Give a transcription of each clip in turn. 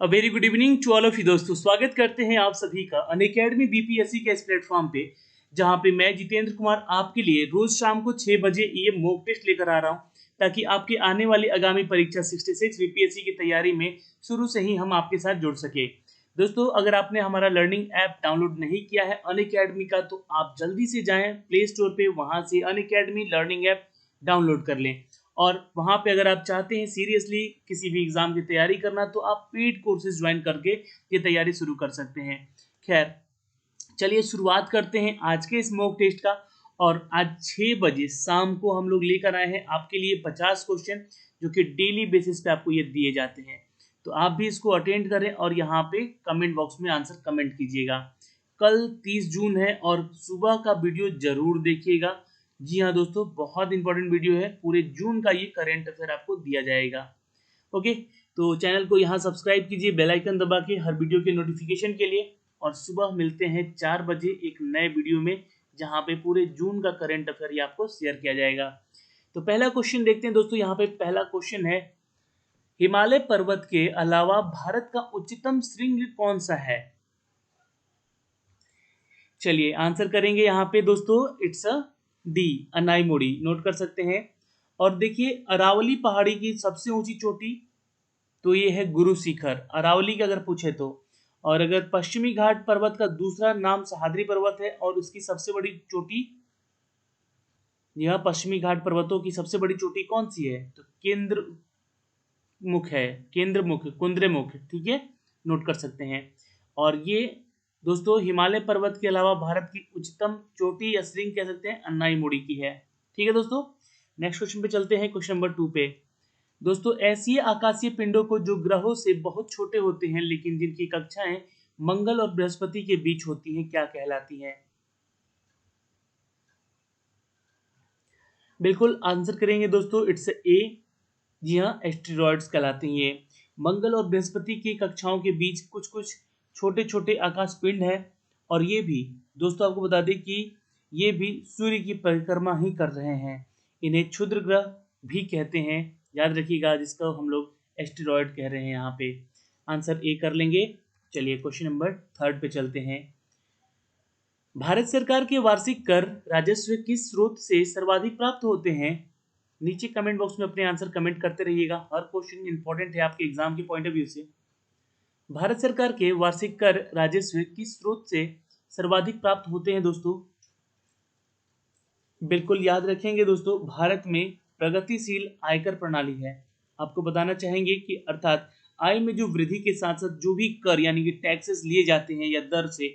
A very good evening to all of you दोस्तों। स्वागत करते हैं आप सभी का अनअकैडमी बीपीएससी के इस प्लेटफॉर्म पे, जहां पे मैं जितेंद्र कुमार आपके लिए रोज शाम को 6 बजे ये मॉक टेस्ट लेकर आ रहा हूं, ताकि आपकी आने वाली आगामी परीक्षा 66 बीपीएससी की तैयारी में शुरू से ही हम आपके साथ जुड़ सके। दोस्तों, अगर आपने हमारा लर्निंग ऐप डाउनलोड नहीं किया है अनअकैडमी का, तो आप जल्दी से जाएं प्ले स्टोर पे, वहां से अनअकैडमी लर्निंग ऐप डाउनलोड कर लें। और वहाँ पे अगर आप चाहते हैं सीरियसली किसी भी एग्ज़ाम की तैयारी करना, तो आप पेड कोर्सेज ज्वाइन करके ये तैयारी शुरू कर सकते हैं। खैर, चलिए शुरुआत करते हैं आज के इस मॉक टेस्ट का। और आज 6 बजे शाम को हम लोग लेकर आए हैं आपके लिए 50 क्वेश्चन, जो कि डेली बेसिस पे आपको ये दिए जाते हैं। तो आप भी इसको अटेंड करें और यहाँ पे कमेंट बॉक्स में आंसर कमेंट कीजिएगा। कल 30 जून है और सुबह का वीडियो जरूर देखिएगा। जी हाँ दोस्तों, बहुत इंपॉर्टेंट वीडियो है, पूरे जून का ये करेंट अफेयर आपको दिया जाएगा। ओके, तो चैनल को यहाँ सब्सक्राइब कीजिए बेल आइकन दबा के हर वीडियो के नोटिफिकेशन के लिए। और सुबह मिलते हैं 4 बजे एक नए वीडियो में, जहाँ पे पूरे जून का करंट अफेयर ये आपको शेयर किया जाएगा। तो पहला क्वेश्चन देखते हैं दोस्तों। यहाँ पे पहला क्वेश्चन है, हिमालय पर्वत के अलावा भारत का उच्चतम श्रृंग कौन सा है? चलिए आंसर करेंगे यहाँ पे दोस्तों, इट्स अ डी, अनाईमोड़ी। नोट कर सकते हैं। और देखिए, अरावली पहाड़ी की सबसे ऊंची चोटी तो ये है गुरु शिखर, अरावली की अगर पूछे तो। और अगर पश्चिमी घाट पर्वत का दूसरा नाम सह्याद्री पर्वत है, और उसकी सबसे बड़ी चोटी, यह पश्चिमी घाट पर्वतों की सबसे बड़ी चोटी कौन सी है? तो केंद्र मुख है, केंद्र मुख, कुंद्रेमुख, ठीक है, नोट कर सकते हैं। और ये दोस्तों हिमालय पर्वत के अलावा भारत की उच्चतम चोटी या श्रृंग कह सकते हैं, अन्नाईमुड़ी की है। ठीक है दोस्तों, नेक्स्ट क्वेश्चन पे चलते हैं, क्वेश्चन नंबर 2 पे। दोस्तों, ऐसी आकाशीय पिंडों को जो ग्रहों से बहुत छोटे होते हैं लेकिन जिनकी कक्षाएं मंगल और बृहस्पति के बीच होती हैं, क्या कहलाती हैं? बिल्कुल आंसर करेंगे दोस्तों, इट्स ए। जी हाँ, एस्टेरॉयड्स कहलाते हैं ये। मंगल और बृहस्पति की कक्षाओं के बीच कुछ कुछ छोटे छोटे आकाश पिंड है। और ये भी दोस्तों आपको बता दें कि ये भी सूर्य की परिक्रमा ही कर रहे हैं। इन्हें क्षुद्र ग्रह भी कहते हैं, याद रखिएगा, जिसका हम लोग एस्टेरॉयड कह रहे हैं यहाँ पे। आंसर ए कर लेंगे। चलिए क्वेश्चन नंबर 3 पे चलते हैं। भारत सरकार के वार्षिक कर राजस्व किस स्रोत से सर्वाधिक प्राप्त होते हैं? नीचे कमेंट बॉक्स में अपने आंसर कमेंट करते रहिएगा, हर क्वेश्चन इंपॉर्टेंट है आपके एग्जाम के पॉइंट ऑफ व्यू से। भारत सरकार के वार्षिक कर राजस्व किस स्रोत से सर्वाधिक प्राप्त होते हैं दोस्तों? बिल्कुल याद रखेंगे दोस्तों, भारत में प्रगतिशील आयकर प्रणाली है। आपको बताना चाहेंगे कि अर्थात आय में जो वृद्धि के साथ साथ जो भी कर यानी कि टैक्सेस लिए जाते हैं या दर से,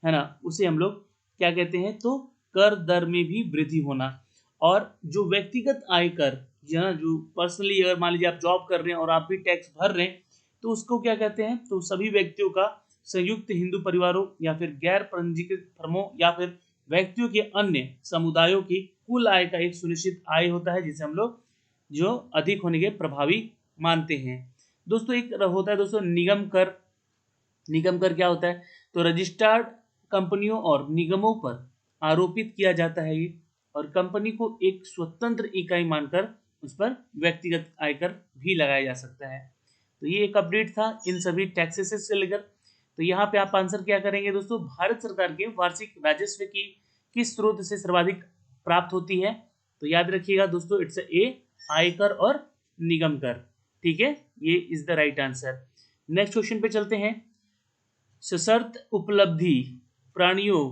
है ना, उसे हम लोग क्या कहते हैं? तो कर दर में भी वृद्धि होना। और जो व्यक्तिगत आयकर, जो पर्सनली अगर मान लीजिए आप जॉब कर रहे हैं और आप भी टैक्स भर रहे हैं, तो उसको क्या कहते हैं? तो सभी व्यक्तियों का, संयुक्त हिंदू परिवारों या फिर गैर पंजीकृत फर्मों या फिर व्यक्तियों के अन्य समुदायों की कुल आय का एक सुनिश्चित आय होता है, जिसे हम लोग जो अधिक होने के प्रभावी मानते हैं। दोस्तों एक होता है दोस्तों निगम कर। निगम कर क्या होता है? तो रजिस्टर्ड कंपनियों और निगमों पर आरोपित किया जाता है ये, और कंपनी को एक स्वतंत्र इकाई मानकर उस पर व्यक्तिगत आयकर भी लगाया जा सकता है। तो ये एक अपडेट था इन सभी टैक्सेस से लेकर। तो यहाँ पे आप आंसर क्या करेंगे दोस्तों? भारत सरकार के वार्षिक राजस्व की किस स्रोत से सर्वाधिक प्राप्त होती है? तो याद रखिएगा दोस्तों, इट्स ए, आयकर और निगम कर। ठीक है, ये is the right answer. Next question पे चलते हैं। सशर्त उपलब्धि प्राणियों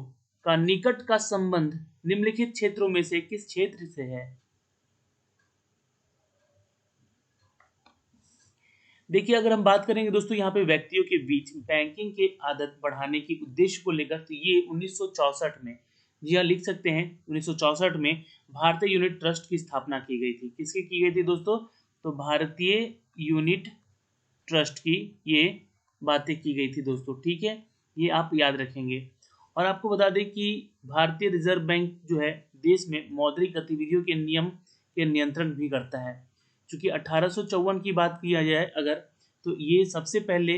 का निकट का संबंध निम्नलिखित क्षेत्रों में से किस क्षेत्र से है? देखिए, अगर हम बात करेंगे दोस्तों यहाँ पे व्यक्तियों के बीच बैंकिंग के आदत बढ़ाने की उद्देश्य को लेकर, तो ये 1964 में, जी हाँ लिख सकते हैं, 1964 में भारतीय यूनिट ट्रस्ट की स्थापना की गई थी। किसकी की गई थी दोस्तों? तो भारतीय यूनिट ट्रस्ट की ये बातें की गई थी दोस्तों। ठीक है, ये आप याद रखेंगे। और आपको बता दें कि भारतीय रिजर्व बैंक जो है देश में मौद्रिक गतिविधियों के नियम के नियंत्रण भी करता है। चूंकि 1854 की बात किया जाए अगर, तो ये सबसे पहले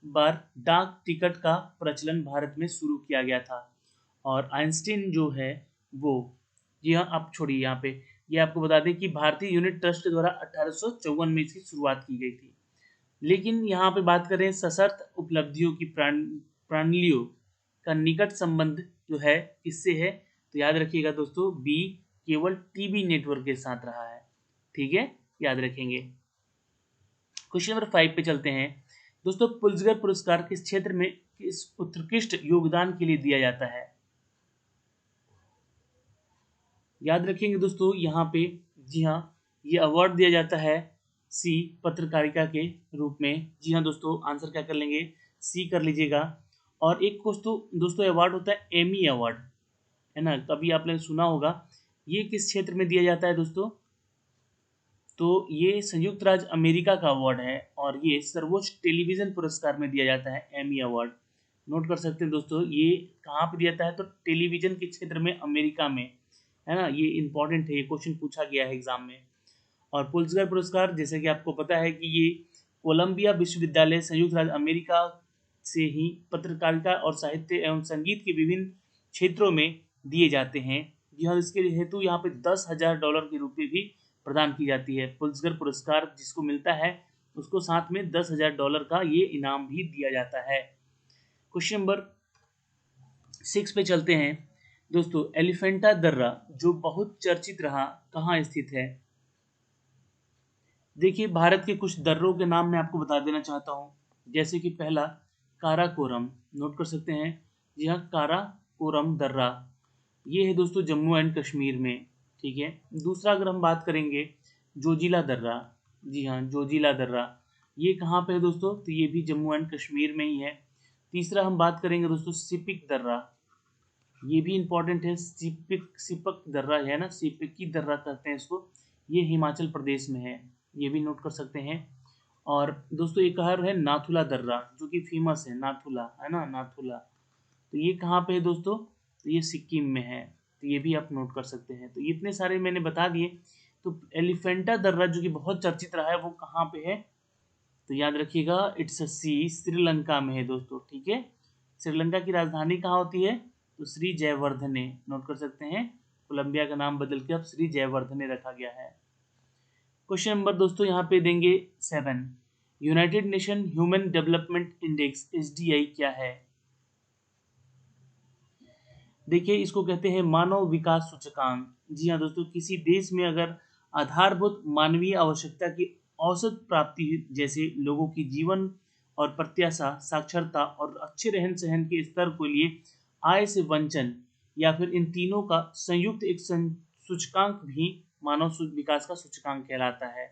बार डाक टिकट का प्रचलन भारत में शुरू किया गया था। और आइंस्टीन जो है वो, जी हाँ आप छोड़िए यहाँ पे, ये आपको बता दें कि भारतीय यूनिट ट्रस्ट के द्वारा 1854 में इसकी शुरुआत की गई थी। लेकिन यहाँ पे बात करें सशर्त उपलब्धियों की प्रणालियों का निकट संबंध जो है किससे है, तो याद रखिएगा दोस्तों बी केवल टीबी नेटवर्क के साथ रहा है। ठीक है, याद रखेंगे। क्वेश्चन नंबर 5 पे चलते हैं दोस्तों। पुलित्जर पुरस्कार किस क्षेत्र में किस उत्कृष्ट योगदान के लिए दिया जाता है? याद रखेंगे दोस्तों यहाँ पे, जी हाँ, ये अवार्ड दिया जाता है सी पत्रकारिता के रूप में। जी हाँ दोस्तों, आंसर क्या कर लेंगे, सी कर लीजिएगा। और एक कुछ तो दोस्तों अवार्ड होता है एमी अवार्ड, है ना, कभी आपने सुना होगा। ये किस क्षेत्र में दिया जाता है दोस्तों, तो ये संयुक्त राज्य अमेरिका का अवार्ड है और ये सर्वोच्च टेलीविजन पुरस्कार में दिया जाता है एमी अवार्ड। नोट कर सकते हैं दोस्तों, ये कहाँ पे दिया जाता है, तो टेलीविजन के क्षेत्र में अमेरिका में, है ना। ये इंपॉर्टेंट है, ये क्वेश्चन पूछा गया है एग्जाम में। और पुलित्जर पुरस्कार जैसे कि आपको पता है कि ये कोलंबिया विश्वविद्यालय संयुक्त राज्य अमेरिका से ही पत्रकारिता और साहित्य एवं संगीत के विभिन्न क्षेत्रों में दिए जाते हैं। जी हाँ, इसके हेतु यहाँ पे $10,000 की रुपये भी प्रदान की जाती है। पुलित्जर पुरस्कार जिसको मिलता है उसको साथ में $10,000 का ये इनाम भी दिया जाता है। क्वेश्चन नंबर 6 पे चलते हैं दोस्तों। एलिफेंटा दर्रा जो बहुत चर्चित रहा कहाँ स्थित है? देखिए, भारत के कुछ दर्रों के नाम मैं आपको बता देना चाहता हूँ। जैसे कि पहला काराकोरम, नोट कर सकते हैं। जी हाँ, काराकोरम दर्रा ये है दोस्तों जम्मू एंड कश्मीर में। ठीक है। दूसरा अगर हम बात करेंगे जोजिला दर्रा, जी हाँ जोजिला दर्रा, ये कहाँ पे है दोस्तों, तो ये भी जम्मू एंड कश्मीर में ही है। तीसरा हम बात करेंगे दोस्तों सिपिक दर्रा, ये भी इंपॉर्टेंट है। सिपक दर्रा है ना, सिपकी दर्रा कहते हैं इसको, ये हिमाचल प्रदेश में है, ये भी नोट कर सकते हैं। और दोस्तों एक और है नाथुला दर्रा जो कि फेमस है, नाथुला है ना, नाथुला, तो ये कहाँ पे है दोस्तों, तो ये सिक्किम में है, तो ये भी आप नोट कर सकते हैं। तो इतने सारे मैंने बता दिए। तो एलिफेंटा दर्रा जो कि बहुत चर्चित रहा है वो कहाँ पे है, तो याद रखिएगा इट्स अ सी श्रीलंका में है दोस्तों। ठीक है, श्रीलंका की राजधानी कहाँ होती है, तो श्री जयवर्धने, नोट कर सकते हैं। कोलंबिया का नाम बदल के अब श्री जयवर्धने रखा गया है। क्वेश्चन नंबर दोस्तों यहाँ पे देंगे 7। United nation human development index SDI क्या है? देखिए, इसको कहते हैं मानव विकास सूचकांक। जी हाँ दोस्तों, किसी देश में अगर आधारभूत मानवीय आवश्यकता की औसत प्राप्ति जैसे लोगों की जीवन और प्रत्याशा, साक्षरता और अच्छे रहन सहन के स्तर के लिए आय से वंचन या फिर इन तीनों का संयुक्त एक सूचकांक भी मानव विकास का सूचकांक कहलाता है।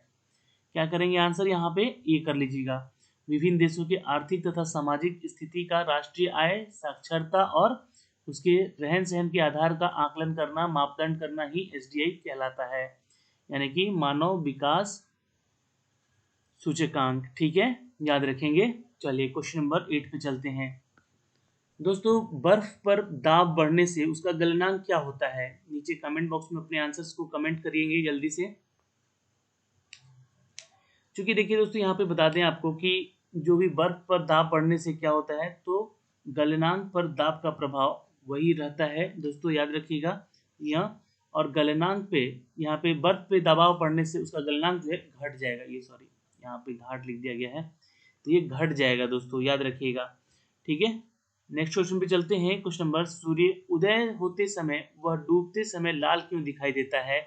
क्या करेंगे आंसर यहाँ पे, ये कर लीजिएगा। विभिन्न देशों के आर्थिक तथा सामाजिक स्थिति का राष्ट्रीय आय, साक्षरता और उसके रहन सहन के आधार का आकलन करना, मापदंड करना ही एसडीआई कहलाता है, यानी कि मानव विकास सूचकांक। ठीक है, याद रखेंगे। चलिए क्वेश्चन नंबर 8 पे चलते हैं दोस्तों। बर्फ पर दाब बढ़ने से उसका गलनांक क्या होता है? नीचे कमेंट बॉक्स में अपने आंसर्स को कमेंट करिएंगे जल्दी से। क्योंकि देखिए दोस्तों, यहाँ पे बता दें आपको कि जो भी बर्फ पर दाब बढ़ने से क्या होता है, तो गलनांक पर दाब का प्रभाव वही रहता है दोस्तों, याद रखिएगा यहाँ। और गलनांक पे, यहाँ पे बर्फ पे दबाव पड़ने से उसका गलनांक जो है घट जाएगा। ये सॉरी, यहाँ पे घाट लिख दिया गया है, तो ये घट जाएगा दोस्तों, याद रखिएगा। ठीक है, नेक्स्ट क्वेश्चन पे चलते हैं। क्वेश्चन नंबर, सूर्य उदय होते समय वह डूबते समय लाल क्यों दिखाई देता है?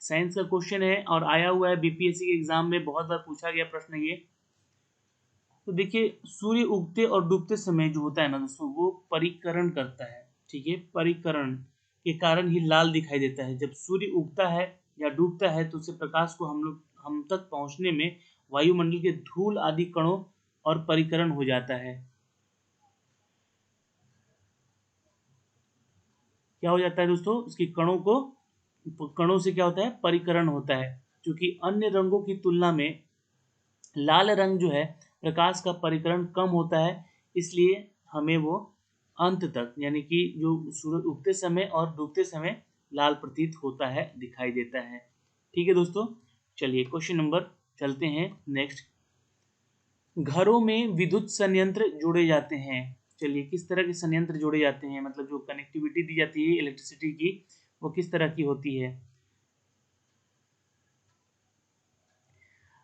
साइंस का क्वेश्चन है और आया हुआ है बीपीएससी के एग्जाम में, बहुत बार पूछा गया प्रश्न ये। तो देखिए, सूर्य उगते और डूबते समय जो होता है ना दोस्तों, वो परिकरण करता है। ठीक है, परिकरण के कारण ही लाल दिखाई देता है। जब सूर्य उगता है या डूबता है तो उससे प्रकाश को हम तक पहुंचने में वायुमंडल के धूल आदि कणों और परिकरण हो जाता है। क्या हो जाता है दोस्तों, उसकी कणों से क्या होता है, परिकरण होता है। क्योंकि अन्य रंगों की तुलना में लाल रंग जो है प्रकाश का परिकरण कम होता है, इसलिए हमें वो अंत तक, यानी कि जो सूरज उगते समय और डूबते समय लाल प्रतीत होता है, दिखाई देता है। ठीक है दोस्तों, चलिए क्वेश्चन नंबर चलते हैं नेक्स्ट। घरों में विद्युत संयंत्र जोड़े जाते हैं। चलिए, किस तरह के संयंत्र जोड़े जाते हैं, मतलब जो कनेक्टिविटी दी जाती है इलेक्ट्रिसिटी की, वो किस तरह की होती है?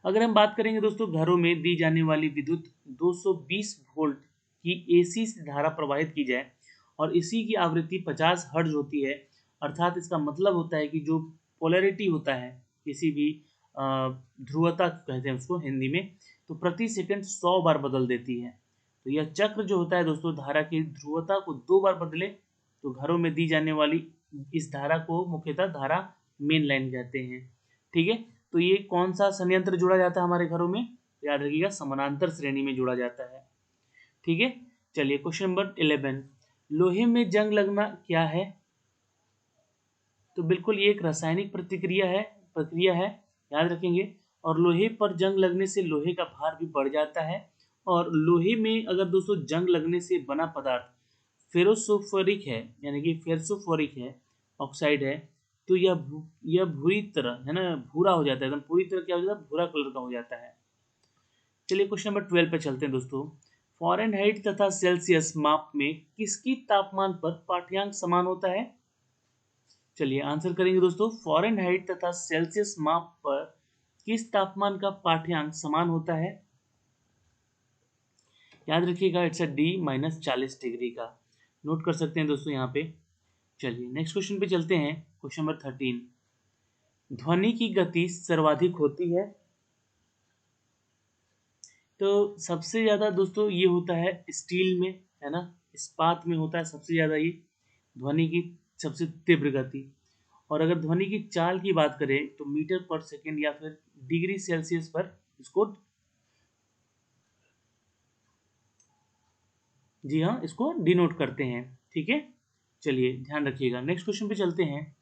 अगर हम बात करेंगे दोस्तों घरों में दी जाने वाली विद्युत 220 वोल्ट की एसी से धारा प्रवाहित की जाए और इसी की आवृत्ति 50 हर्ट्ज होती है, अर्थात इसका मतलब होता है कि जो पोलैरिटी होता है किसी भी ध्रुवता कहते हैं उसको हिंदी में, तो प्रति सेकंड 100 बार बदल देती है। तो यह चक्र जो होता है दोस्तों धारा की ध्रुवता को 2 बार बदले तो घरों में दी जाने वाली इस धारा को मुख्यतः धारा मेन लाइन कहते हैं। ठीक है, तो ये कौन सा संयंत्र जोड़ा जाता है हमारे घरों में? याद रखिएगा समानांतर श्रेणी में जोड़ा जाता है। ठीक है, चलिए क्वेश्चन नंबर 11, लोहे में जंग लगना क्या है? तो बिल्कुल ये एक रासायनिक प्रक्रिया है, याद रखेंगे। और लोहे पर जंग लगने से लोहे का भार भी बढ़ जाता है और लोहे में अगर दोस्तों जंग लगने से बना पदार्थ फेरोसोफोरिक है, यानी कि फेरसोफोरिक है, ऑक्साइड है, तो यह भूरी तरह है ना, भूरा हो जाता है, एकदम पूरी तरह क्या हो जाता है, भूरा कलर का हो जाता है। चलिए क्वेश्चन नंबर 12 पे चलते हैं दोस्तों। फ़ारेनहाइट तथा सेल्सियस माप में किसकी तापमान पर पाठ्यांक समान होता है? चलिए आंसर करेंगे दोस्तों, फ़ारेनहाइट तथा सेल्सियस माप पर किस तापमान का पाठ्यांक समान होता है? याद रखिएगा इट्स D-40 डिग्री का, नोट कर सकते हैं दोस्तों यहाँ पे। चलिए नेक्स्ट क्वेश्चन पे चलते हैं, क्वेश्चन नंबर 13, ध्वनि की गति सर्वाधिक होती है? तो सबसे ज़्यादा दोस्तों ये होता है स्टील में, है ना, इस्पात में होता है सबसे ज़्यादा ये ध्वनि की सबसे तीव्र गति। और अगर ध्वनि की चाल की बात करें तो मीटर पर सेकेंड या फिर डिग्री सेल्सियस पर इसको, जी हाँ, इसको डिनोट करते हैं। ठीक है, चलिए ध्यान रखिएगा। नेक्स्ट क्वेश्चन पे चलते हैं,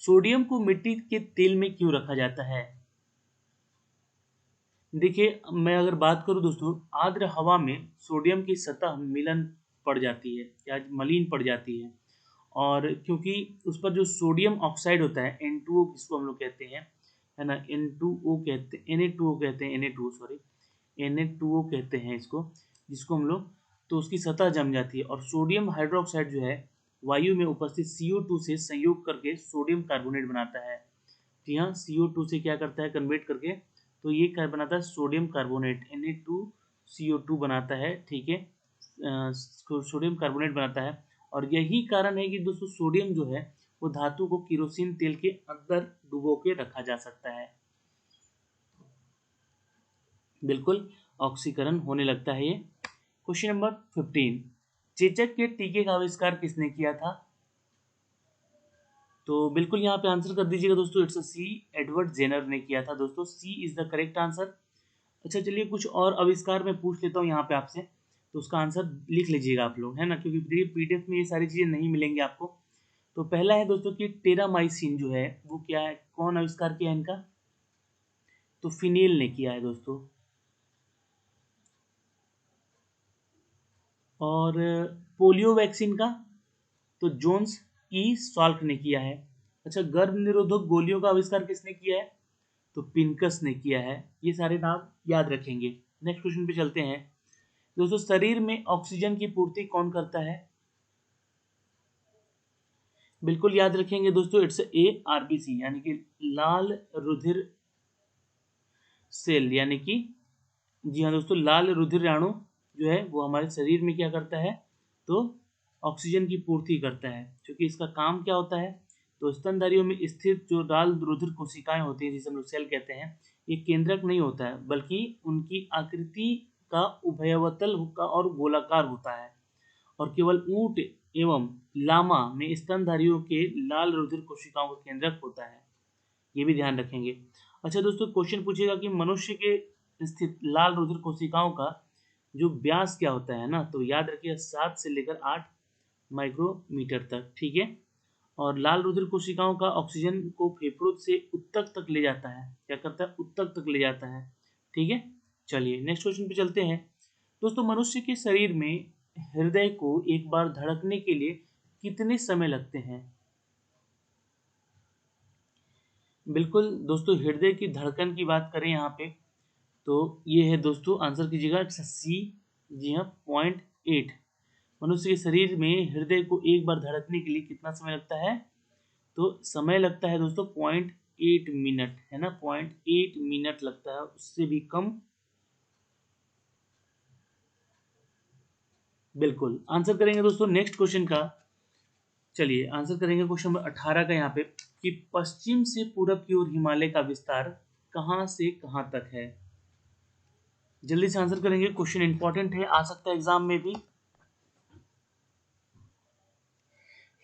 सोडियम को मिट्टी के तेल में क्यों रखा जाता है? देखिए मैं अगर बात करूं दोस्तों, आर्द्र हवा में सोडियम की सतह मिलन पड़ जाती है या मलिन पड़ जाती है, और क्योंकि उस पर जो सोडियम ऑक्साइड होता है N2O जिसको हम लोग कहते हैं, है ना, N2O कहते हैं, Na2O कहते हैं, Na2O सॉरी, Na2O कहते हैं इसको, जिसको हम लोग, तो उसकी सतह जम जाती है और सोडियम हाइड्रोक्साइड जो है वायु में उपस्थित CO2 से संयोग करके सोडियम कार्बोनेट बनाता है। जी हाँ, CO2 से क्या करता है कन्वर्ट करके, तो ये क्या बनाता है, सोडियम कार्बोनेट Na2CO2 बनाता है। ठीक है, सोडियम कार्बोनेट बनाता है। और यही कारण है कि दोस्तों सोडियम जो है वो धातु को केरोसिन तेल के अंदर डुबो के रखा जा सकता है, बिल्कुल ऑक्सीकरण होने लगता है ये। क्वेश्चन नंबर 15, चेचक के टीके का आविष्कार किसने किया था? तो बिल्कुल यहाँ पे आंसर कर दीजिएगा दोस्तों, इट्स सी, एडवर्ड जेनर ने किया था दोस्तों, सी इज द करेक्ट आंसर। अच्छा चलिए कुछ और आविष्कार मैं पूछ लेता हूँ यहाँ पे आपसे, तो उसका आंसर लिख लीजिएगा आप लोग, है ना, क्योंकि पीडीएफ में ये सारी चीज़ें नहीं मिलेंगी आपको। तो पहला है दोस्तों कि टेरामाइसिन जो है वो क्या है, कौन आविष्कार किया है इनका? तो फिनेल ने किया है दोस्तों। और पोलियो वैक्सीन का तो जोन्स ई सॉल्क ने किया है। अच्छा, गर्भ निरोधक गोलियों का आविष्कार किसने किया है? तो पिनकस ने किया है। ये सारे नाम याद रखेंगे। नेक्स्ट क्वेश्चन पे चलते हैं दोस्तों, शरीर में ऑक्सीजन की पूर्ति कौन करता है? बिल्कुल याद रखेंगे दोस्तों, इट्स ARBC, यानी कि लाल रुधिर सेल, यानी कि, जी हाँ दोस्तों, लाल रुधिर अणु जो है वो हमारे शरीर में क्या करता है, तो ऑक्सीजन की पूर्ति करता है। क्योंकि इसका काम क्या होता है, तो स्तनधारियों में स्थित जो लाल रुधिर कोशिकाएं होती हैं जिसे हम लोग सेल कहते हैं, ये केंद्रक नहीं होता है बल्कि उनकी आकृति का उभयवतल का और गोलाकार होता है, और केवल ऊंट एवं लामा में स्तनधारियों के लाल रुधिर कोशिकाओं का केंद्रक होता है, ये भी ध्यान रखेंगे। अच्छा दोस्तों, क्वेश्चन पूछेगा कि मनुष्य के स्थित लाल रुधिर कोशिकाओं का जो व्यास क्या होता है ना, तो याद रखिए 7 से लेकर 8 माइक्रोमीटर तक। ठीक है, और लाल रुधिर कोशिकाओं का ऑक्सीजन को फेफड़ों से उत्तक तक ले जाता है, क्या करता है, उत्तक तक ले जाता है। ठीक है, चलिए नेक्स्ट क्वेश्चन पे चलते हैं दोस्तों, मनुष्य के शरीर में हृदय को एक बार धड़कने के लिए कितने समय लगते हैं? बिल्कुल दोस्तों, हृदय की धड़कन की बात करें यहाँ पे, तो ये है दोस्तों, आंसर कीजिएगा सी, जी हाँ, 0.8। मनुष्य के शरीर में हृदय को एक बार धड़कने के लिए कितना समय लगता है? तो समय लगता है दोस्तों 0.8 मिनट है ना, 0.8 मिनट लगता है, उससे भी कम। बिल्कुल आंसर करेंगे दोस्तों नेक्स्ट क्वेश्चन का। चलिए आंसर करेंगे क्वेश्चन नंबर 18 का यहाँ पे, कि पश्चिम से पूरब की ओर हिमालय का विस्तार कहाँ से कहाँ तक है। जल्दी से आंसर करेंगे, क्वेश्चन इंपॉर्टेंट है, आ सकता है एग्जाम में भी।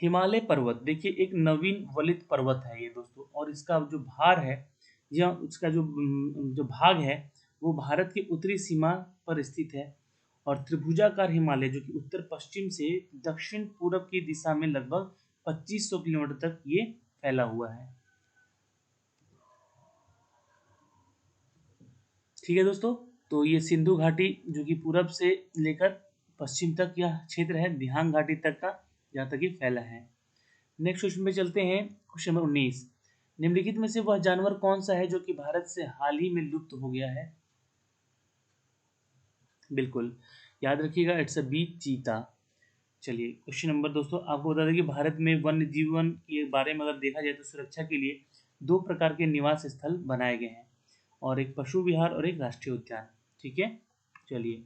हिमालय पर्वत देखिए एक नवीन वलित पर्वत है ये दोस्तों, और इसका जो भार है या उसका जो भाग है वो भारत की उत्तरी सीमा पर स्थित है। और त्रिभुजाकार हिमालय जो कि उत्तर पश्चिम से दक्षिण पूरब की दिशा में लगभग 2500 किलोमीटर तक ये फैला हुआ है। ठीक है दोस्तों, तो ये सिंधु घाटी जो कि पूरब से लेकर पश्चिम तक यह क्षेत्र है, दिहांग घाटी तक का जहाँ तक ये फैला है। नेक्स्ट क्वेश्चन पे चलते हैं, क्वेश्चन नंबर 19। निम्नलिखित में से वह जानवर कौन सा है जो कि भारत से हाल ही में लुप्त हो गया है। बिल्कुल याद रखिएगा, इट्स अ बी, चीता। चलिए क्वेश्चन नंबर दोस्तों आपको बता दें कि भारत में वन्य जीवन के बारे में अगर देखा जाए तो सुरक्षा के लिए दो प्रकार के निवास स्थल बनाए गए हैं, और एक पशु विहार और एक राष्ट्रीय उद्यान। ठीक है, चलिए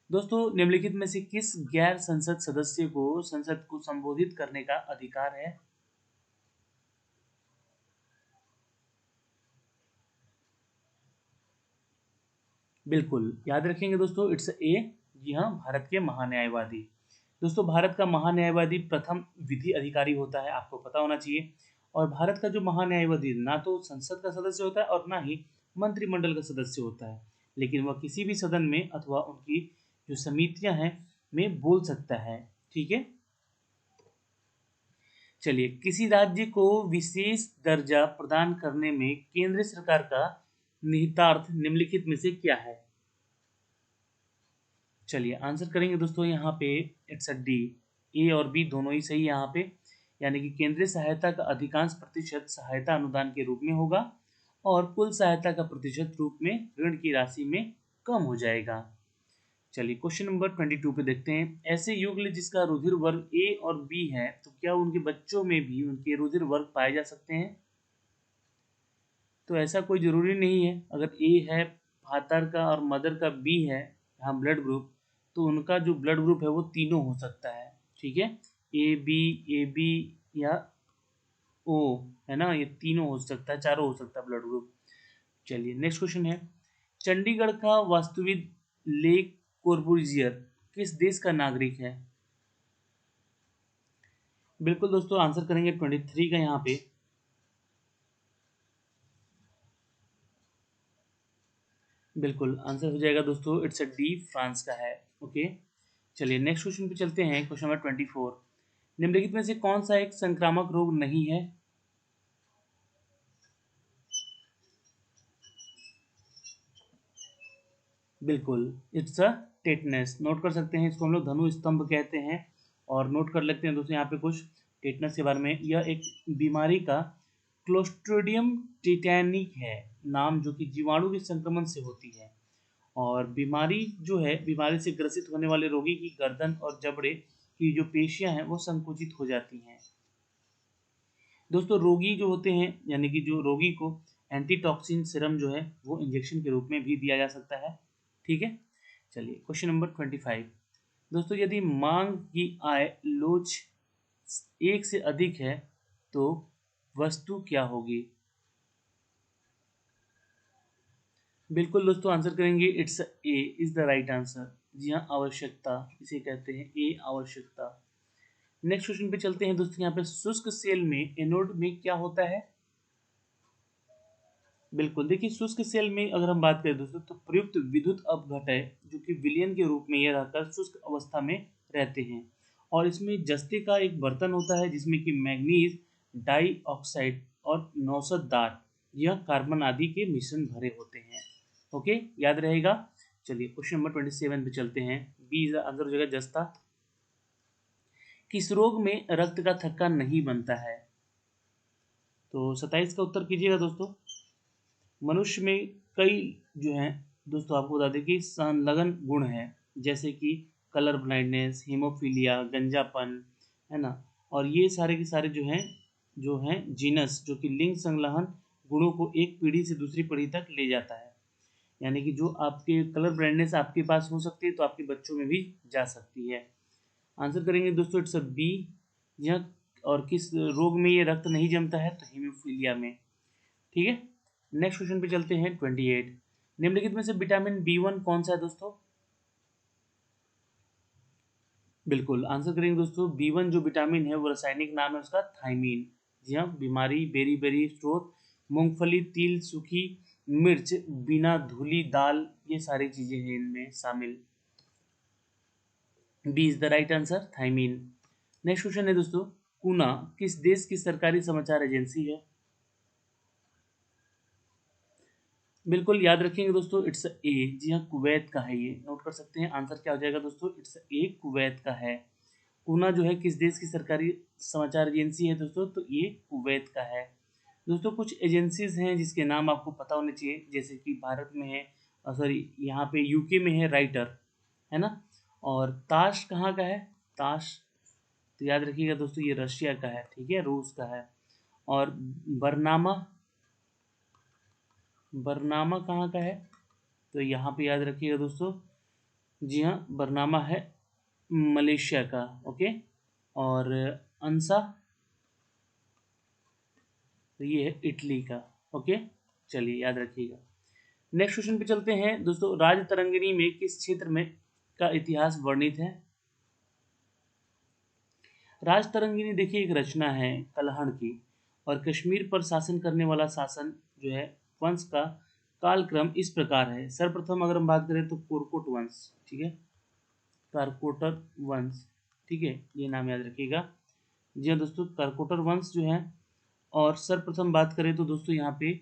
दोस्तों निम्नलिखित में से किस गैर संसद सदस्य को संसद को संबोधित करने का अधिकार है। बिल्कुल याद रखेंगे दोस्तों, इट्स ए, जी हाँ, भारत के महान्यायवादी। दोस्तों भारत का महान्यायवादी प्रथम विधि अधिकारी होता है, आपको पता होना चाहिए। और भारत का जो महान्यायवादी ना तो संसद का सदस्य होता है और ना ही मंत्रिमंडल का सदस्य होता है, लेकिन वह किसी भी सदन में अथवा उनकी जो समितियां हैं में बोल सकता है। ठीक है, चलिए किसी राज्य को विशेष दर्जा प्रदान करने में केंद्र सरकार का निहितार्थ निम्नलिखित में से क्या है। चलिए आंसर करेंगे दोस्तों यहाँ पे, इट्स अ डी, ए और बी दोनों ही सही है यहाँ पे। यानी कि केंद्रीय सहायता का अधिकांश प्रतिशत सहायता अनुदान के रूप में होगा और कुल सहायता का प्रतिशत रूप में ऋण की राशि में कम हो जाएगा। चलिए क्वेश्चन नंबर 22 पे देखते हैं, ऐसे युगल जिसका रुधिर वर्ग ए और बी है तो क्या उनके बच्चों में भी उनके रुधिर वर्ग पाए जा सकते हैं। तो ऐसा कोई जरूरी नहीं है, अगर ए है फादर का और मदर का बी है यहाँ ब्लड ग्रुप, तो उनका जो ब्लड ग्रुप है वो तीनों हो सकता है। ठीक है, ए बी या ओ, है ना, ये तीनों हो सकता है, चारों हो सकता है ब्लड ग्रुप। चलिए नेक्स्ट क्वेश्चन है, चंडीगढ़ का वास्तुविद ले कोर्बुजियर किस देश का नागरिक है। बिल्कुल दोस्तों आंसर करेंगे 23 का यहाँ पे। बिल्कुल आंसर हो जाएगा दोस्तों, इट्स अ डी, फ्रांस का है। ओके, चलिए नेक्स्ट क्वेश्चन पे चलते हैं, क्वेश्चन नंबर 24। निम्नलिखित में से कौन सा एक संक्रामक रोग नहीं है। बिल्कुल इट्स अ टेटनस, नोट कर सकते हैं, इसको हम लोग धनु स्तंभ कहते हैं। और नोट कर लेते हैं दोस्तों यहाँ पे कुछ टेटनस के बारे में, यह एक बीमारी का क्लोस्ट्रिडियम टेटानिक है नाम, जो कि जीवाणु के संक्रमण से होती है। और बीमारी जो है, बीमारी से ग्रसित होने वाले रोगी की गर्दन और जबड़े की जो पेशियां हैं वो संकुचित हो जाती हैं। दोस्तों रोगी जो होते हैं, यानी कि जो रोगी को एंटीटॉक्सिन सिरम जो है वो इंजेक्शन के रूप में भी दिया जा सकता है। ठीक है, चलिए क्वेश्चन नंबर 25। दोस्तों यदि मांग की आय लोच 1 से अधिक है तो वस्तु क्या होगी। बिल्कुल दोस्तों आंसर करेंगे, it's A is the right answer. जी हाँ, आवश्यकता इसे कहते हैं, ए आवश्यकता। नेक्स्ट क्वेश्चन पे चलते हैं दोस्तों, यहाँ पे शुष्क सेल में एनोड में क्या होता है। बिल्कुल देखिए, शुष्क सेल में अगर हम बात करें दोस्तों तो प्रयुक्त विद्युत अपघटय जो कि विलयन के रूप में ये रहकर शुष्क अवस्था में रहते हैं। और इसमें जस्ते का एक बर्तन होता है जिसमें कि मैग्नीज डाई ऑक्साइड और नौसतदार या कार्बन आदि के मिश्रण भरे होते हैं। ओके, याद रहेगा। चलिए क्वेश्चन नंबर 27 पे चलते हैं, बी इज आंसर हो जाएगा जस्ता। किस रोग में रक्त का थक्का नहीं बनता है। तो 27 का उत्तर कीजिएगा दोस्तों। मनुष्य में कई जो हैं दोस्तों, आपको बता दें कि संलग्न गुण हैं, जैसे कि कलर ब्लाइंडनेस, हीमोफीलिया, गंजापन, है ना। और ये सारे के सारे जो हैं जीनस जो कि लिंग संलहन गुणों को एक पीढ़ी से दूसरी पीढ़ी तक ले जाता है। यानी कि जो आपके कलर ब्लाइंडनेस आपके पास हो सकती है तो आपके बच्चों में भी जा सकती है। आंसर करेंगे दोस्तों इट्स बी। यह और किस रोग में ये रक्त नहीं जमता है, तो हीमोफीलिया में। ठीक है, नेक्स्ट क्वेश्चन पे चलते हैं 28। निम्नलिखित में से विटामिन B1 कौन सा है दोस्तों? बिल्कुल आंसर करेंगे दोस्तों, B1 जो विटामिन है वो रासायनिक नाम है उसका थायमीन। जी हाँ, बीमारी, बेरी बेरी, स्रोत, मूंगफली, तिल, सूखी मिर्च, बिना धुली दाल, ये सारी चीजें हैं इनमें शामिल। B is the right answer, thiamine. Next question है दोस्तों, कूना किस देश की सरकारी समाचार एजेंसी है? बिल्कुल याद रखेंगे दोस्तों, इट्स ए। जी हाँ, कुवैत का है, ये नोट कर सकते हैं। आंसर क्या हो जाएगा दोस्तों, इट्स ए, कुवैत का है। कूना जो है किस देश की सरकारी समाचार एजेंसी है दोस्तों, तो ये कुवैत का है। दोस्तों कुछ एजेंसीज हैं जिसके नाम आपको पता होने चाहिए, जैसे कि भारत में है, सॉरी यहाँ पे यूके में है राइटर, है ना। और ताश कहाँ का है? ताश, तो याद रखिएगा दोस्तों ये रशिया का है, ठीक है, रूस का है। और बरनामा, बरनामा कहाँ का है? तो यहाँ पे याद रखिएगा दोस्तों, जी हाँ, बरनामा है मलेशिया का। ओके, और अंसा, तो ये है इटली का। ओके, चलिए याद रखिएगा। नेक्स्ट क्वेश्चन पे चलते हैं दोस्तों, राज तरंगिणी में किस क्षेत्र में का इतिहास वर्णित है? राज तरंगिणी देखिए एक रचना है कलहण की, और कश्मीर पर शासन करने वाला शासन जो है वंश का कालक्रम इस प्रकार है। सर्वप्रथम अगर हम बात करें तो कोरकोट वंश, ठीक है, कारकोटर वंश, ठीक है, ये नाम याद रखिएगा। जी हाँ दोस्तों, कारकोटर वंश जो है। और सर्वप्रथम बात करें तो दोस्तों यहाँ पे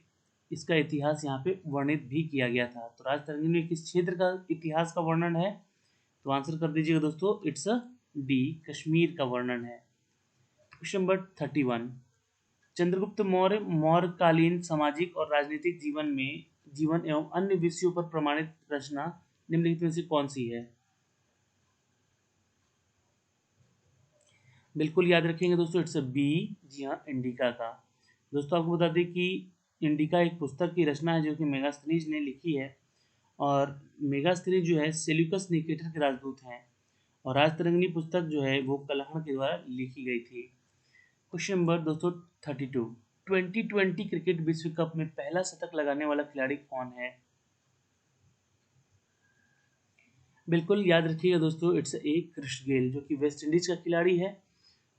इसका इतिहास यहाँ पे वर्णित भी किया गया था। तो राज तरंगिणी में किस क्षेत्र का इतिहास का वर्णन है? तो आंसर कर दीजिएगा दोस्तों, इट्स डी, कश्मीर का वर्णन है। Question number 31। चंद्रगुप्त मौर्य मौर्यकालीन सामाजिक और राजनीतिक जीवन एवं अन्य विषयों पर प्रमाणित रचना निम्नलिखित में से कौन सी है? बिल्कुल याद रखेंगे दोस्तों, इट्स बी। जी हाँ, इंडिका का। दोस्तों आपको बता दें कि इंडिका एक पुस्तक की रचना है जो कि मेगास्थनीज ने लिखी है। और मेगास्थनीज जो है सेल्यूकस निकेटर के राजदूत हैं। और राज तरंगिणी पुस्तक जो है वो कलहण के द्वारा लिखी गई थी। क्वेश्चन नंबर दोस्तों 32। 2020 क्रिकेट विश्व कप में पहला शतक लगाने वाला खिलाड़ी कौन है? बिल्कुल याद रखिएगा दोस्तों, इट्स ए क्रिस गेल, जो कि वेस्ट इंडीज का खिलाड़ी है।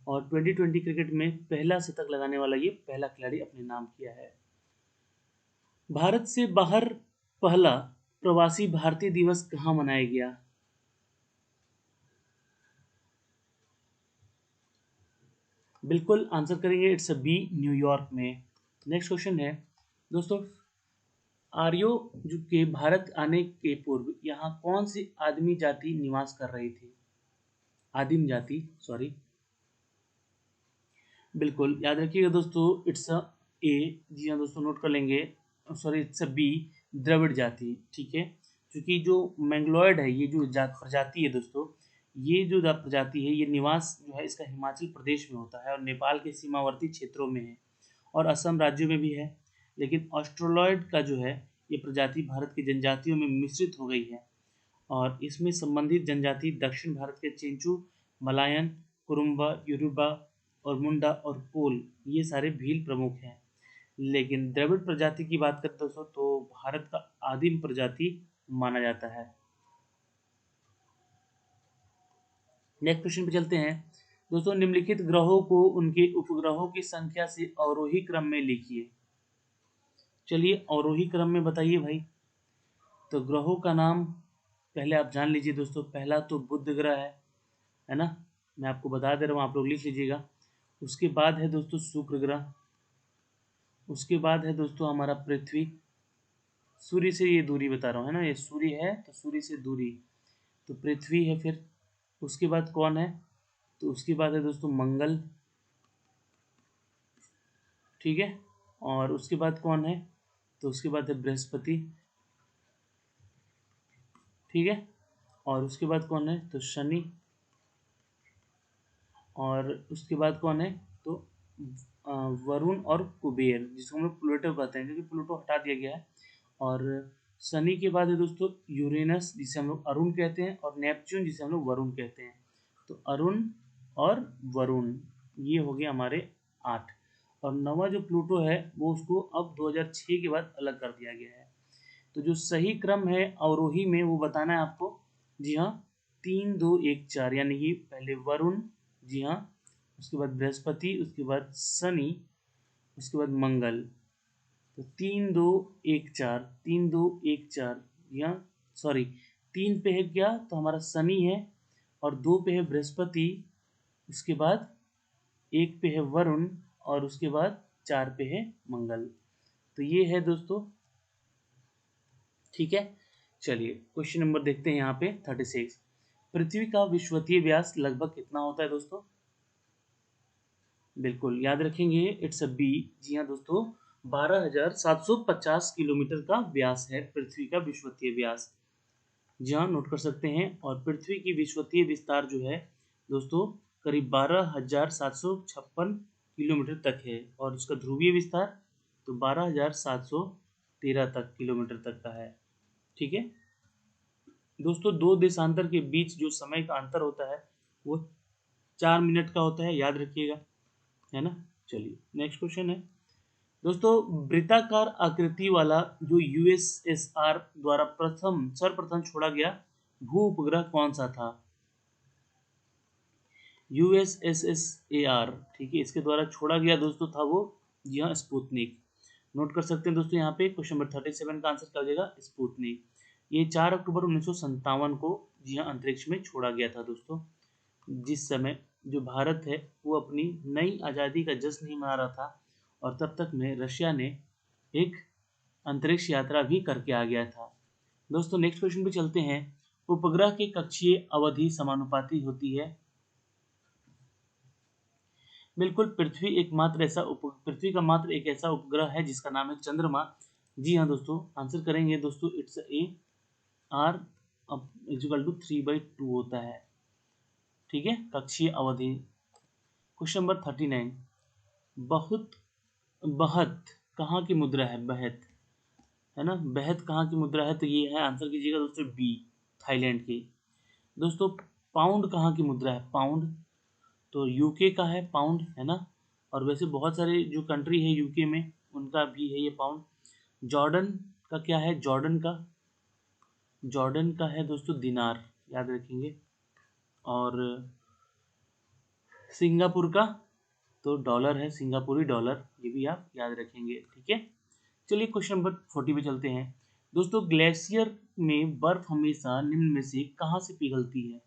और 2020 क्रिकेट में पहला शतक लगाने वाला ये पहला खिलाड़ी अपने नाम किया है। भारत से बाहर पहला प्रवासी भारतीय दिवस कहाँ मनाया गया? बिल्कुल आंसर करेंगे, इट्स बी, न्यूयॉर्क में। नेक्स्ट क्वेश्चन है दोस्तों, आर्यो जो के भारत आने के पूर्व यहाँ कौन सी आदमी जाति निवास कर रही थी? आदिम जाति, सॉरी। बिल्कुल याद रखिएगा दोस्तों, इट्स ए। जी हाँ दोस्तों, नोट कर लेंगे, सॉरी इट्स बी, द्रविड़ जाति, ठीक है। क्योंकि जो मैंगलोइड है, ये जो प्रजाति है दोस्तों, ये जो प्रजाति है ये निवास जो है इसका हिमाचल प्रदेश में होता है और नेपाल के सीमावर्ती क्षेत्रों में है और असम राज्यों में भी है। लेकिन ऑस्ट्रोलॉइड का जो है ये प्रजाति भारत की जनजातियों में मिश्रित हो गई है। और इसमें संबंधित जनजाति दक्षिण भारत के चेंचू, मलायन, कुरुम्बा, योरुबा और मुंडा और कोल, ये सारे भील प्रमुख हैं। लेकिन द्रविड़ प्रजाति की बात करें दोस्तों तो भारत का आदिम प्रजाति माना जाता है। नेक्स्ट क्वेश्चन पे चलते हैं दोस्तों, निम्नलिखित ग्रहों को उनके उपग्रहों की संख्या से अवरोही क्रम में लिखिए। चलिए अवरोही क्रम में बताइए भाई। तो ग्रहों का नाम पहले आप जान लीजिए दोस्तों। पहला तो बुध ग्रह है ना, मैं आपको बता दे रहा हूँ, आप लोग लिख लीजिएगा। उसके बाद है दोस्तों शुक्र ग्रह। उसके बाद है दोस्तों हमारा पृथ्वी। सूर्य से ये दूरी बता रहा हूँ, है ना, ये सूर्य है तो सूर्य से दूरी, तो पृथ्वी है। फिर उसके बाद कौन है? तो उसके बाद है दोस्तों मंगल, ठीक है। और उसके बाद कौन है? तो उसके बाद है बृहस्पति, ठीक है। और उसके बाद कौन है? तो शनि। और उसके बाद कौन है? तो वरुण और कुबेर, जिसको हम लोग प्लूटो कहते हैं, क्योंकि प्लूटो हटा दिया गया है। और शनि के बाद है दोस्तों यूरेनस, जिसे हम लोग अरुण कहते हैं, और नेपच्यून, जिसे हम लोग वरुण कहते हैं। तो अरुण और वरुण, ये हो गया हमारे 8। और 9वां जो प्लूटो है वो उसको अब 2006 के बाद अलग कर दिया गया है। तो जो सही क्रम है अवरोही में वो बताना है आपको। जी हाँ, 3 2 1 4, यानी कि पहले वरुण, जी हाँ, उसके बाद बृहस्पति, उसके बाद शनि, उसके बाद मंगल। तो 3 2 1 4, 3 2 1 4, यहाँ सॉरी 3 पे है क्या, तो हमारा शनि है, और 2 पे है बृहस्पति, उसके बाद 1 पे है वरुण, और उसके बाद 4 पे है मंगल। तो ये है दोस्तों, ठीक है। चलिए क्वेश्चन नंबर देखते हैं यहाँ पे 36। पृथ्वी का विषुवतीय व्यास लगभग कितना होता है दोस्तों? बिल्कुल याद रखेंगे, इट्स अ बी। जी हाँ दोस्तों, 12,750 किलोमीटर का व्यास है पृथ्वी का विषुवतीय व्यास। जी हाँ, नोट कर सकते हैं। और पृथ्वी की विषुवतीय विस्तार जो है दोस्तों करीब 12,756 किलोमीटर तक है, और उसका ध्रुवीय विस्तार तो 12,713 तक किलोमीटर तक का है। ठीक है दोस्तों, दो देशांतर के बीच जो समय का अंतर होता है वो 4 मिनट का होता है, याद रखिएगा, है ना। चलिए नेक्स्ट क्वेश्चन है दोस्तों, वृत्ताकार आकृति वाला जो यूएसएसआर द्वारा सर्वप्रथम छोड़ा गया भू उपग्रह कौन सा था? यूएसएसएसएआर, ठीक है, इसके द्वारा छोड़ा गया दोस्तों था वो, जी हाँ, स्पुतनिक। नोट कर सकते हैं दोस्तों, यहाँ पे क्वेश्चन नंबर 37 का आंसर क्या हो जाएगा, स्पुतनिक। ये 4 अक्टूबर 1957 को, जी हाँ, अंतरिक्ष में छोड़ा गया था दोस्तों। जिस समय जो भारत है वो अपनी नई आज़ादी का जश्न नहीं मना रहा था, और तब तक में रशिया ने एक अंतरिक्ष यात्रा भी करके आ गया था। दोस्तों नेक्स्ट क्वेश्चन पे चलते हैं। उपग्रह की कक्षीय अवधि समानुपाती होती है? बिल्कुल, पृथ्वी का मात्र एक ऐसा उपग्रह है जिसका नाम है चंद्रमा। जी हाँ दोस्तों, आंसर करेंगे दोस्तों, it's a R equal to 3/2 होता है। ठीक है, कक्षीय अवधि। Question number 39। बहुत बहत कहाँ की मुद्रा है? बहत, है ना, बहत कहाँ की मुद्रा है? तो ये है, आंसर कीजिएगा दोस्तों बी, थाईलैंड की। दोस्तों पाउंड कहाँ की मुद्रा है? पाउंड तो यूके का है पाउंड, है ना। और वैसे बहुत सारे जो कंट्री है यूके में उनका भी है ये पाउंड। जॉर्डन का क्या है? जॉर्डन का है दोस्तों दिनार, याद रखेंगे। और सिंगापुर का तो डॉलर है, सिंगापुरी डॉलर, ये भी आप याद रखेंगे। ठीक है, चलिए क्वेश्चन नंबर 40 पे चलते हैं दोस्तों। ग्लेशियर में बर्फ हमेशा निम्न में से कहाँ से पिघलती है?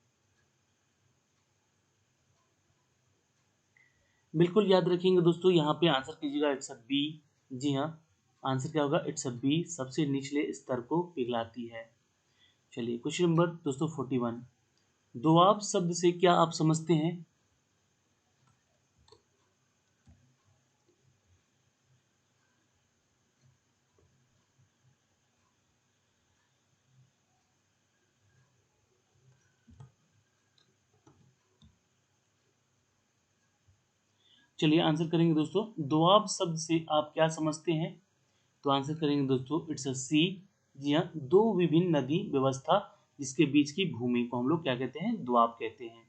बिल्कुल याद रखेंगे दोस्तों, यहाँ पे आंसर कीजिएगा, इट्स अ बी। जी हाँ, आंसर क्या होगा, इट्स अ बी, सबसे निचले स्तर को पिघलाती है। चलिए क्वेश्चन नंबर दोस्तों 41। दोआब शब्द से क्या आप समझते हैं? चलिए आंसर करेंगे दोस्तों, दोआब शब्द से आप क्या समझते हैं? तो आंसर करेंगे दोस्तों, इट्स अ सी। जी हाँ, दो विभिन्न नदी व्यवस्था जिसके बीच की भूमि को हम लोग क्या कहते हैं? दोआब कहते हैं।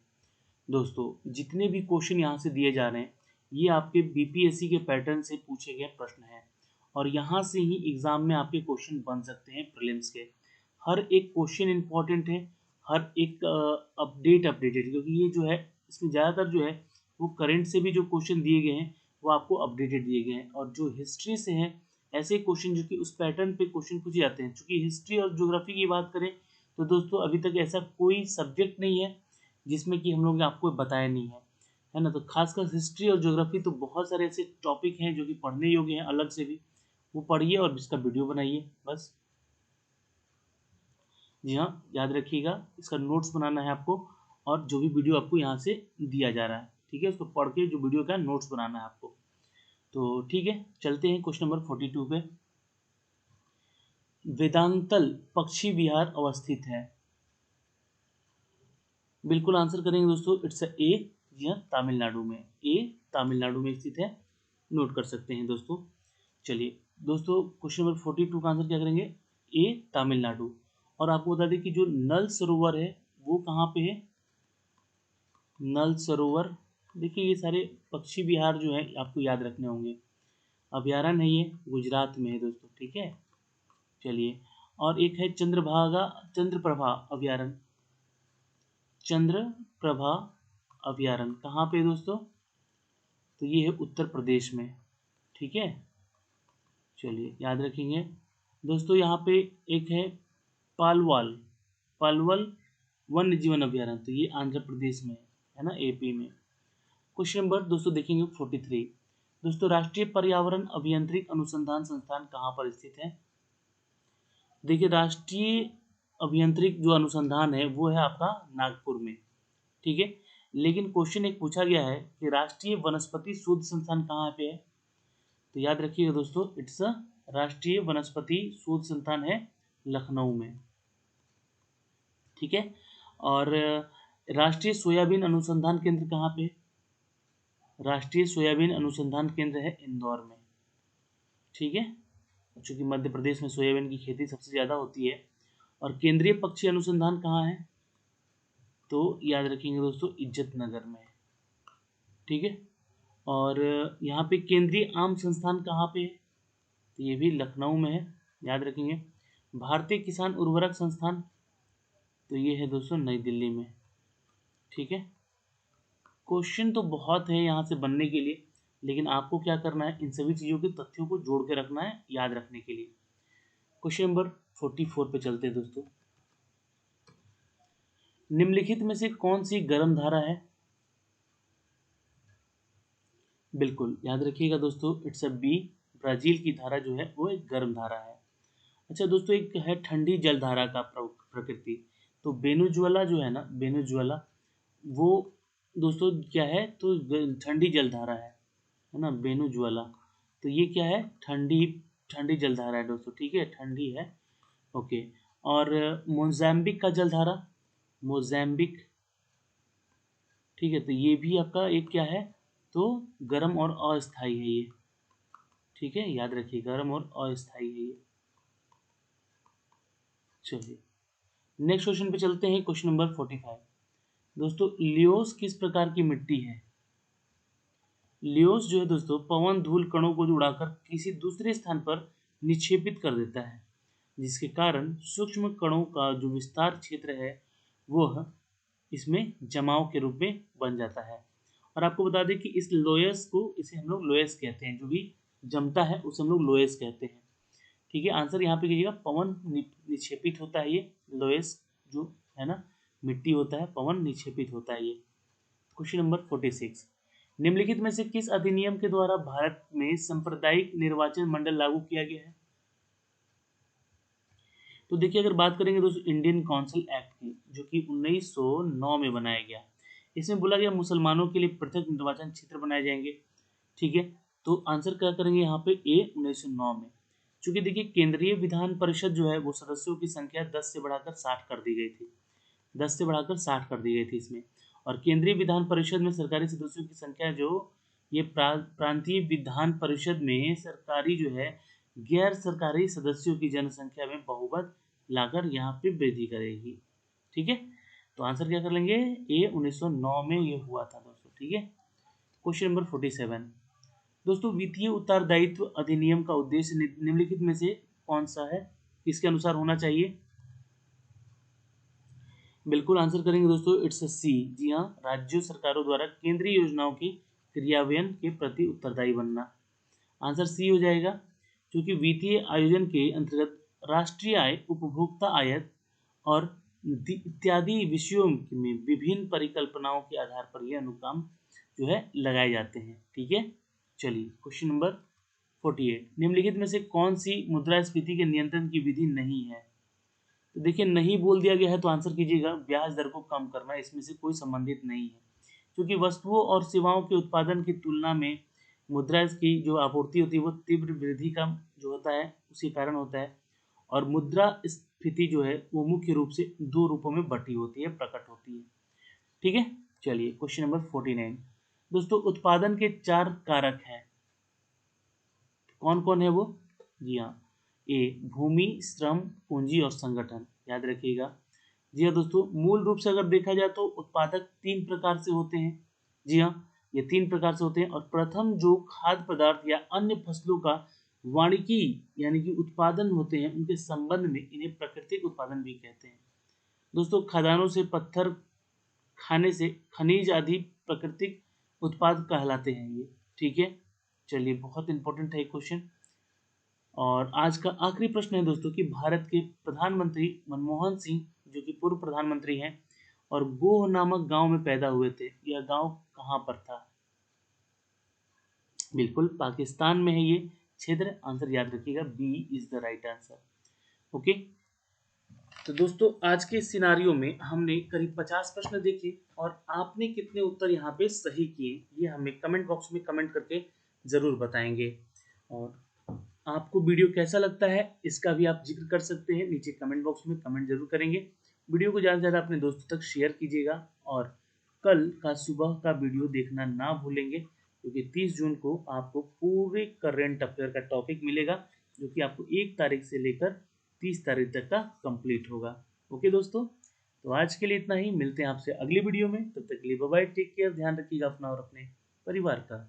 दोस्तों जितने भी क्वेश्चन यहाँ से दिए जा रहे हैं ये आपके बीपीएससी के पैटर्न से पूछे गए प्रश्न हैं, और यहाँ से ही एग्जाम में आपके क्वेश्चन बन सकते हैं प्रीलिम्स के। हर एक क्वेश्चन इंपॉर्टेंट है, हर एक अपडेटेड, क्योंकि ये जो है इसमें ज़्यादातर जो है वो करंट से भी जो क्वेश्चन दिए गए हैं वो आपको अपडेटेड दिए गए हैं, और जो हिस्ट्री से हैं ऐसे क्वेश्चन जो कि उस पैटर्न पे क्वेश्चन पूछे जाते हैं। चूँकि हिस्ट्री और ज्योग्राफी की बात करें तो दोस्तों अभी तक ऐसा कोई सब्जेक्ट नहीं है जिसमें कि हम लोग ने आपको बताया नहीं है ना। तो खासकर हिस्ट्री और ज्योग्राफी तो बहुत सारे ऐसे टॉपिक हैं जो कि पढ़ने योग्य हैं अलग से भी, वो पढ़िए और इसका वीडियो बनाइए बस। जी हाँ, याद रखिएगा, इसका नोट्स बनाना है आपको, और जो भी वीडियो आपको यहाँ से दिया जा रहा है, ठीक है, उसको पढ़ के जो वीडियो का नोट्स बनाना है आपको। तो ठीक है, चलते हैं क्वेश्चन नंबर 42 पे। वेदांतल पक्षी विहार अवस्थित है? बिल्कुल आंसर करेंगे दोस्तों, इट्स ए। जी हाँ, तमिलनाडु में, ए तमिलनाडु में स्थित है। नोट कर सकते हैं दोस्तों। चलिए दोस्तों, क्वेश्चन नंबर 42 का आंसर क्या करेंगे? ए, तमिलनाडु। और आपको बता दें कि जो नल सरोवर है वो कहाँ पे है? नल सरोवर, देखिए ये सारे पक्षी विहार जो है आपको याद रखने होंगे। अभयारण्य है ये, गुजरात में है दोस्तों, ठीक है। चलिए, और एक है चंद्रप्रभा अभयारण्य। चंद्रप्रभा अभयारण्य कहाँ पे है दोस्तों? तो ये है उत्तर प्रदेश में, ठीक है। चलिए याद रखेंगे दोस्तों। यहाँ पे एक है पालवाल, पलवल वन्य जीवन अभयारण्य, तो ये आंध्र प्रदेश में है ना, एपी में। क्वेश्चन नंबर दोस्तों देखेंगे 43। दोस्तों, राष्ट्रीय पर्यावरण अभियांत्रिक अनुसंधान संस्थान कहाँ पर स्थित है? देखिए, राष्ट्रीय अभियांत्रिक जो अनुसंधान है वो है आपका नागपुर में, ठीक है। लेकिन क्वेश्चन एक पूछा गया है कि राष्ट्रीय वनस्पति शोध संस्थान कहाँ पे है? तो याद रखिएगा दोस्तों, इट्स अ राष्ट्रीय वनस्पति शोध संस्थान है लखनऊ में, ठीक है। और राष्ट्रीय सोयाबीन अनुसंधान केंद्र कहाँ पे? राष्ट्रीय सोयाबीन अनुसंधान केंद्र है इंदौर में, ठीक है। चूंकि मध्य प्रदेश में सोयाबीन की खेती सबसे ज़्यादा होती है। और केंद्रीय पक्षी अनुसंधान कहाँ है? तो याद रखेंगे दोस्तों, इज्जत नगर में, ठीक है। और यहाँ पे केंद्रीय आम संस्थान कहाँ पे है? तो ये भी लखनऊ में है, याद रखेंगे। भारतीय किसान उर्वरक संस्थान, तो ये है दोस्तों नई दिल्ली में, ठीक है। क्वेश्चन तो बहुत है यहाँ से बनने के लिए, लेकिन आपको क्या करना है, इन सभी चीज़ों के तथ्यों को जोड़ के रखना है याद रखने के लिए। क्वेश्चन नंबर 44 पे चलते हैं दोस्तों। निम्नलिखित में से कौन सी गर्म धारा है? बिल्कुल याद रखिएगा दोस्तों, इट्स अ बी, ब्राजील की धारा जो है वो एक गर्म धारा है। अच्छा दोस्तों, एक है ठंडी जलधारा का प्रकृति। तो वेनेजुएला जो है ना, वेनेजुएला, वो दोस्तों क्या है, तो ठंडी जलधारा है ना, वेनेजुएला। तो ये क्या है, ठंडी ठंडी जलधारा है दोस्तों, ठीक है, ठंडी है, ओके। और मोजाम्बिक का जलधारा, मोजाम्बिक, ठीक है, तो ये भी आपका एक क्या है, तो गर्म और अस्थाई है ये, ठीक है, याद रखिए, गर्म और अस्थाई है ये। चलिए नेक्स्ट क्वेश्चन पे चलते हैं, क्वेश्चन नंबर 45। दोस्तों, लियोस किस प्रकार की मिट्टी है? लियोस जो है दोस्तों, पवन धूल कणों को उड़ाकर किसी दूसरे स्थान पर निक्षेपित कर देता है, जिसके कारण सूक्ष्म कणों का जो विस्तार क्षेत्र है वह इसमें जमाव के रूप में बन जाता है। और आपको बता दें कि इस लोयस को, इसे हम लोग लोयस कहते हैं, जो भी जमता है उसे हम लोग लोयस कहते हैं, ठीक है। आंसर यहाँ पे कीजिएगा, पवन निक्षेपित होता है ये लोयस जो है ना, मिट्टी होता है, पवन निक्षेपित होता है ये। Question number 46। निम्नलिखित में से किस अधिनियम के द्वारा भारत में सांप्रदायिक निर्वाचन मंडल लागू किया गया है? तो देखिए, अगर बात करेंगे दोस्तों इंडियन काउंसिल एक्ट की, जो कि 1909 में बनाया गया, इसमें बोला गया मुसलमानों के लिए पृथक निर्वाचन क्षेत्र बनाए जाएंगे, ठीक है। तो आंसर क्या करेंगे यहाँ पे, ए, 1909 में। चूंकि देखिए, केंद्रीय विधान परिषद जो है वो सदस्यों की संख्या 10 से बढ़ाकर 60 कर दी गई थी, 10 से बढ़ाकर 60 कर दी गई थी इसमें। और केंद्रीय विधान परिषद में सरकारी सदस्यों की संख्या जो ये प्रांतीय विधान परिषद में सरकारी जो है गैर सरकारी सदस्यों की जनसंख्या में बहुमत लाकर यहाँ पे वृद्धि करेगी, ठीक है। तो आंसर क्या कर लेंगे, ए, 1909 में ये हुआ था दोस्तों, ठीक है। Question number 47। दोस्तों, वित्तीय उत्तरदायित्व अधिनियम का उद्देश्य निम्नलिखित में से कौन सा है, किसके अनुसार होना चाहिए? बिल्कुल आंसर करेंगे दोस्तों, इट्स अ सी, जी हाँ, राज्य सरकारों द्वारा केंद्रीय योजनाओं के क्रियान्वयन के प्रति उत्तरदायी बनना। आंसर सी हो जाएगा, क्योंकि वित्तीय आयोजन के अंतर्गत राष्ट्रीय आय, उपभोक्ता आयत और इत्यादि विषयों में विभिन्न परिकल्पनाओं के आधार पर यह अनुक्रम जो है लगाए जाते हैं, ठीक है। चलिए क्वेश्चन नंबर 48। निम्नलिखित में से कौन सी मुद्रास्फीति के नियंत्रण की विधि नहीं है? तो देखिए, नहीं बोल दिया गया है तो आंसर कीजिएगा, ब्याज दर को कम करना, इसमें से कोई संबंधित नहीं है, क्योंकि वस्तुओं और सेवाओं के उत्पादन की तुलना में मुद्रा की जो आपूर्ति होती है वो तीव्र वृद्धि का जो होता है उसी कारण होता है। और मुद्रा स्फीति जो है वो मुख्य रूप से दो रूपों में बटी होती है, प्रकट होती है, ठीक है। चलिए क्वेश्चन नंबर 49। दोस्तों, उत्पादन के चार कारक हैं, कौन कौन है वो? जी हाँ, ए भूमि, श्रम, पूंजी और संगठन, याद रखिएगा। जी हाँ दोस्तों, मूल रूप से अगर देखा जाए तो उत्पादक 3 प्रकार से होते हैं। जी हाँ, ये 3 प्रकार से होते हैं। और प्रथम जो खाद्य पदार्थ या अन्य फसलों का वानिकी यानी कि उत्पादन होते हैं, उनके संबंध में इन्हें प्राकृतिक उत्पादन भी कहते हैं। दोस्तों, खदानों से पत्थर खाने से खनिज आदि प्राकृतिक उत्पाद कहलाते हैं ये। ठीक है, चलिए, बहुत इंपॉर्टेंट है ये क्वेश्चन। और आज का आखिरी प्रश्न है दोस्तों कि भारत के प्रधानमंत्री मनमोहन सिंह, जो कि पूर्व प्रधानमंत्री हैं और गोह नामक गांव में पैदा हुए थे, यह गांव कहाँ पर था? बिल्कुल पाकिस्तान में है ये क्षेत्र। आंसर याद रखिएगा, B is the right answer. Okay, तो दोस्तों आज के सिनारियो में हमने करीब 50 प्रश्न देखे और आपने कितने उत्तर यहाँ पे सही किए, ये हमें कमेंट बॉक्स में कमेंट करके ज़रूर बताएंगे। और आपको वीडियो कैसा लगता है इसका भी आप जिक्र कर सकते हैं, नीचे कमेंट बॉक्स में कमेंट जरूर करेंगे। वीडियो को ज़्यादा से ज़्यादा अपने दोस्तों तक शेयर कीजिएगा और कल का सुबह का वीडियो देखना ना भूलेंगे, क्योंकि 30 जून को आपको पूरे करंट अफेयर का टॉपिक मिलेगा, जो कि आपको 1 तारीख से लेकर 30 तारीख तक का कंप्लीट होगा। ओके दोस्तों, तो आज के लिए इतना ही, मिलते हैं आपसे अगली वीडियो में। तब तक के लिए बाय बाय, टेक केयर, ध्यान रखिएगा अपना और अपने परिवार का।